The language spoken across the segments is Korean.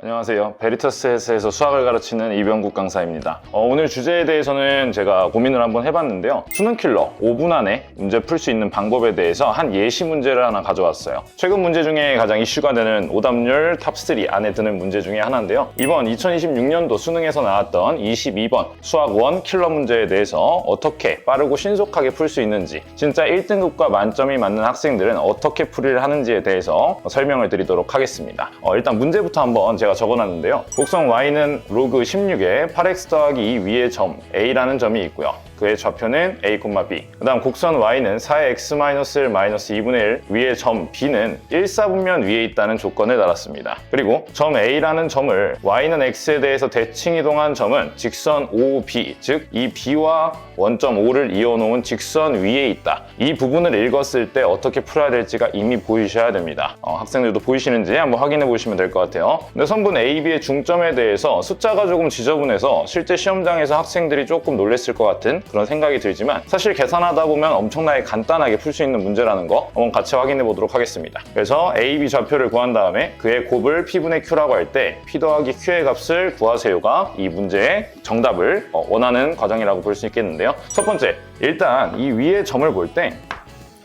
안녕하세요. 베리터스에서 수학을 가르치는 이병국 강사입니다. 오늘 주제에 대해서는 제가 고민을 한번 해봤는데요. 수능 킬러 5분 안에 문제 풀 수 있는 방법에 대해서 한 예시 문제를 하나 가져왔어요. 최근 문제 중에 가장 이슈가 되는 오답률 탑3 안에 드는 문제 중에 하나인데요. 이번 2026년도 수능에서 나왔던 22번 수학 1 킬러 문제에 대해서 어떻게 빠르고 신속하게 풀 수 있는지, 진짜 1등급과 만점이 맞는 학생들은 어떻게 풀이를 하는지에 대해서 설명을 드리도록 하겠습니다. 일단 문제부터 한번 제가 적어놨는데요. 곡선 y는 로그 16에 8x 더하기 2 위의 점 a라는 점이 있고요. 그의 좌표는 a, b. 그 다음 곡선 y는 4의 x-1 마이너스 2분의 1 위의 점 b는 1사분면 위에 있다는 조건을 달았습니다. 그리고 점 a라는 점을 y는 x에 대해서 대칭 이동한 점은 직선 OB, 즉 이 b와 원점 O를 이어놓은 직선 위에 있다. 이 부분을 읽었을 때 어떻게 풀어야 될지가 이미 보이셔야 됩니다. 학생들도 보이시는지 한번 확인해 보시면 될 것 같아요. 근데 선분 A, B의 중점에 대해서 숫자가 조금 지저분해서 실제 시험장에서 학생들이 조금 놀랬을 것 같은 그런 생각이 들지만, 사실 계산하다 보면 엄청나게 간단하게 풀 수 있는 문제라는 거 한번 같이 확인해 보도록 하겠습니다. 그래서 A, B 좌표를 구한 다음에 그의 곱을 P분의 Q라고 할 때 P 더하기 Q의 값을 구하세요가 이 문제의 정답을 원하는 과정이라고 볼 수 있겠는데요. 첫 번째, 일단 이 위의 점을 볼 때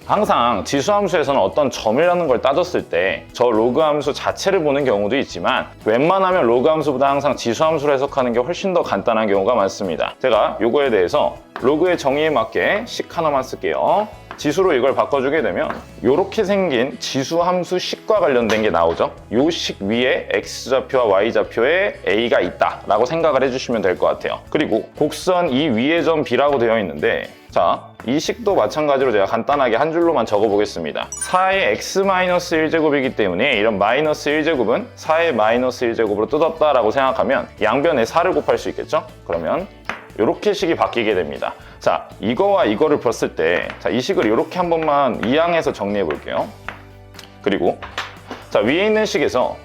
항상 지수함수에서는 어떤 점이라는 걸 따졌을 때 저 로그 함수 자체를 보는 경우도 있지만, 웬만하면 로그 함수보다 항상 지수함수를 해석하는 게 훨씬 더 간단한 경우가 많습니다. 제가 요거에 대해서 로그의 정의에 맞게 식 하나만 쓸게요. 지수로 이걸 바꿔주게 되면 이렇게 생긴 지수함수 식과 관련된 게 나오죠. 이 식 위에 x좌표와 y좌표에 a가 있다 라고 생각을 해주시면 될 것 같아요. 그리고 곡선 이 위의 점 b라고 되어 있는데, 자, 이 식도 마찬가지로 제가 간단하게 한 줄로만 적어보겠습니다. 4의 x-1제곱이기 때문에 이런 마이너스 1제곱은 4의 마이너스 1제곱으로 뜯었다라고 생각하면 양변에 4를 곱할 수 있겠죠? 그러면 이렇게 식이 바뀌게 됩니다. 자, 이거와 이거를 봤을 때, 자, 이 식을 이렇게 한 번만 이항해서 정리해 볼게요. 그리고 자, 위에 있는 식에서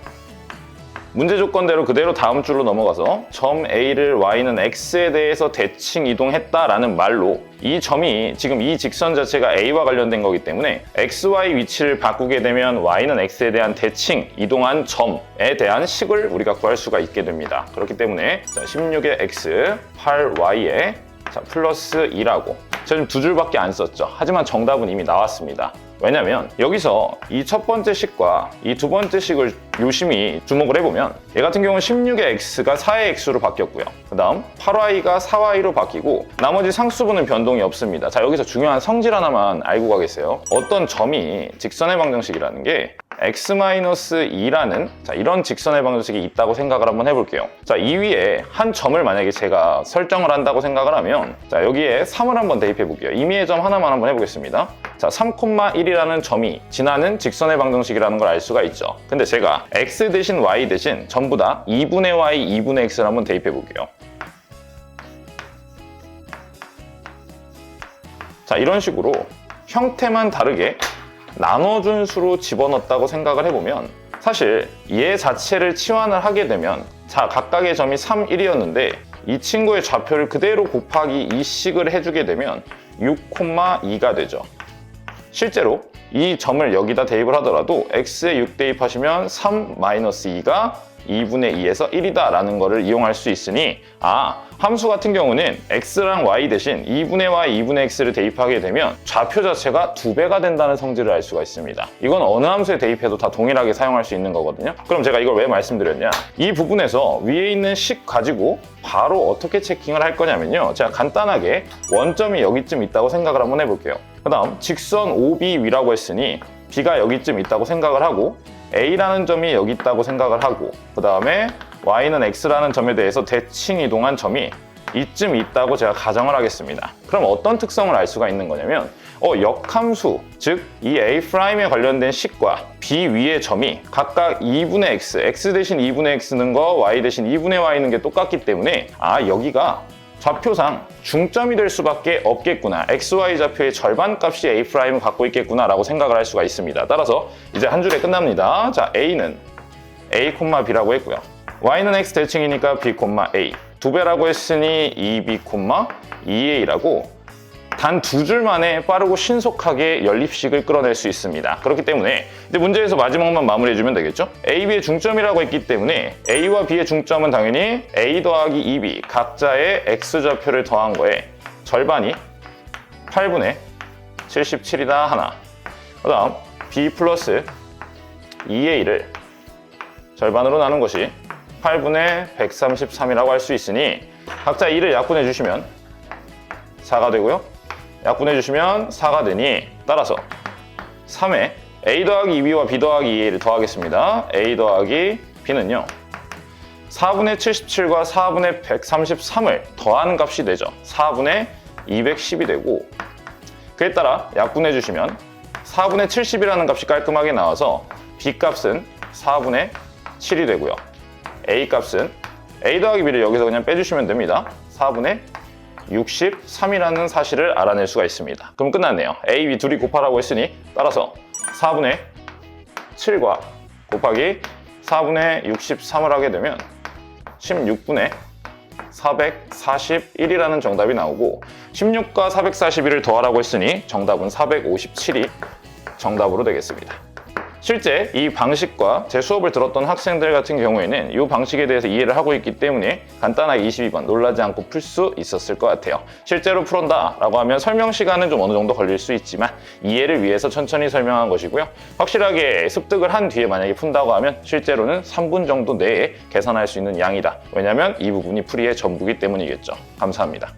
문제 조건대로 그대로 다음 줄로 넘어가서 점 A를 Y는 X에 대해서 대칭 이동했다라는 말로, 이 점이 지금 이 직선 자체가 A와 관련된 거기 때문에 XY 위치를 바꾸게 되면 Y는 X에 대한 대칭 이동한 점에 대한 식을 우리가 구할 수가 있게 됩니다. 그렇기 때문에 자, 16의 X, 8Y에 자, 플러스 2라고 제가 지금 두 줄밖에 안 썼죠. 하지만 정답은 이미 나왔습니다. 왜냐면 여기서 이 첫 번째 식과 이 두 번째 식을 유심히 주목을 해보면, 얘 같은 경우는 16의 x가 4의 x로 바뀌었고요. 그 다음 8y가 4y로 바뀌고 나머지 상수분은 변동이 없습니다. 자, 여기서 중요한 성질 하나만 알고 가겠어요. 어떤 점이 직선의 방정식이라는 게 x-2라는 자, 이런 직선의 방정식이 있다고 생각을 한번 해볼게요. 자, 이 위에 한 점을 만약에 제가 설정을 한다고 생각을 하면, 자, 여기에 3을 한번 대입해 볼게요. 임의의 점 하나만 한번 해보겠습니다. 자, 3,1이라는 점이 지나는 직선의 방정식이라는 걸 알 수가 있죠. 근데 제가 x 대신 y 대신 전부 다 2분의 y, 2분의 x를 한번 대입해 볼게요. 자, 이런 식으로 형태만 다르게 나눠준 수로 집어넣었다고 생각을 해보면, 사실 얘 자체를 치환을 하게 되면, 자, 각각의 점이 3, 1이었는데 이 친구의 좌표를 그대로 곱하기 2씩을 해주게 되면 6,2가 되죠. 실제로 이 점을 여기다 대입을 하더라도 x에 6 대입하시면 3-2가 2분의 2에서 1이다 라는 거를 이용할 수 있으니, 함수 같은 경우는 x랑 y 대신 2분의 y, 2분의 x를 대입하게 되면 좌표 자체가 2배가 된다는 성질을 알 수가 있습니다. 이건 어느 함수에 대입해도 다 동일하게 사용할 수 있는 거거든요. 그럼 제가 이걸 왜 말씀드렸냐, 이 부분에서 위에 있는 식 가지고 바로 어떻게 체킹을 할 거냐면요, 제가 간단하게 원점이 여기쯤 있다고 생각을 한번 해볼게요. 그 다음 직선 OB 위라고 했으니 B가 여기쯤 있다고 생각을 하고, A라는 점이 여기 있다고 생각을 하고, 그 다음에 Y는 X라는 점에 대해서 대칭 이동한 점이 이쯤 있다고 제가 가정을 하겠습니다. 그럼 어떤 특성을 알 수가 있는 거냐면, 역함수, 즉 이 A'에 관련된 식과 B 위의 점이 각각 2분의 X, X 대신 2분의 X는 거, Y 대신 2분의 Y는 게 똑같기 때문에, 여기가 좌표상 중점이 될 수밖에 없겠구나, XY 좌표의 절반 값이 A'을 갖고 있겠구나 라고 생각을 할 수가 있습니다. 따라서 이제 한 줄에 끝납니다. 자, A는 A, B라고 했고요. Y는 X 대칭이니까 B, A. 두 배라고 했으니 2B, 2A라고 단 2줄 만에 빠르고 신속하게 연립식을 끌어낼 수 있습니다. 그렇기 때문에 이제 문제에서 마지막만 마무리해주면 되겠죠? A, B의 중점이라고 했기 때문에 A와 B의 중점은 당연히 A 더하기 2B 각자의 X좌표를 더한 거에 절반이 8분의 77이다 하나. 그 다음 B 플러스 2A를 절반으로 나눈 것이 8분의 133이라고 할 수 있으니 각자 2를 약분해 주시면 4가 되고요. 약분해 주시면 4가 되니 따라서 3에 A 더하기 2B와 B 더하기 2A를 더하겠습니다. A 더하기 B는요. 4분의 77과 4분의 133을 더하는 값이 되죠. 4분의 210이 되고 그에 따라 약분해 주시면 4분의 70이라는 값이 깔끔하게 나와서 B 값은 4분의 7이 되고요. A 값은 A 더하기 B를 여기서 그냥 빼주시면 됩니다. 4분의 63이라는 사실을 알아낼 수가 있습니다. 그럼 끝났네요. A, B 둘이 곱하라고 했으니 따라서 4분의 7과 곱하기 4분의 63을 하게 되면 16분의 441이라는 정답이 나오고 16과 441을 더하라고 했으니 정답은 457이 정답으로 되겠습니다. 실제 이 방식과 제 수업을 들었던 학생들 같은 경우에는 이 방식에 대해서 이해를 하고 있기 때문에 간단하게 22번 놀라지 않고 풀 수 있었을 것 같아요. 실제로 풀었다 라고 하면 설명 시간은 좀 어느 정도 걸릴 수 있지만 이해를 위해서 천천히 설명한 것이고요. 확실하게 습득을 한 뒤에 만약에 푼다고 하면 실제로는 3분 정도 내에 계산할 수 있는 양이다. 왜냐하면 이 부분이 풀이의 전부이기 때문이겠죠. 감사합니다.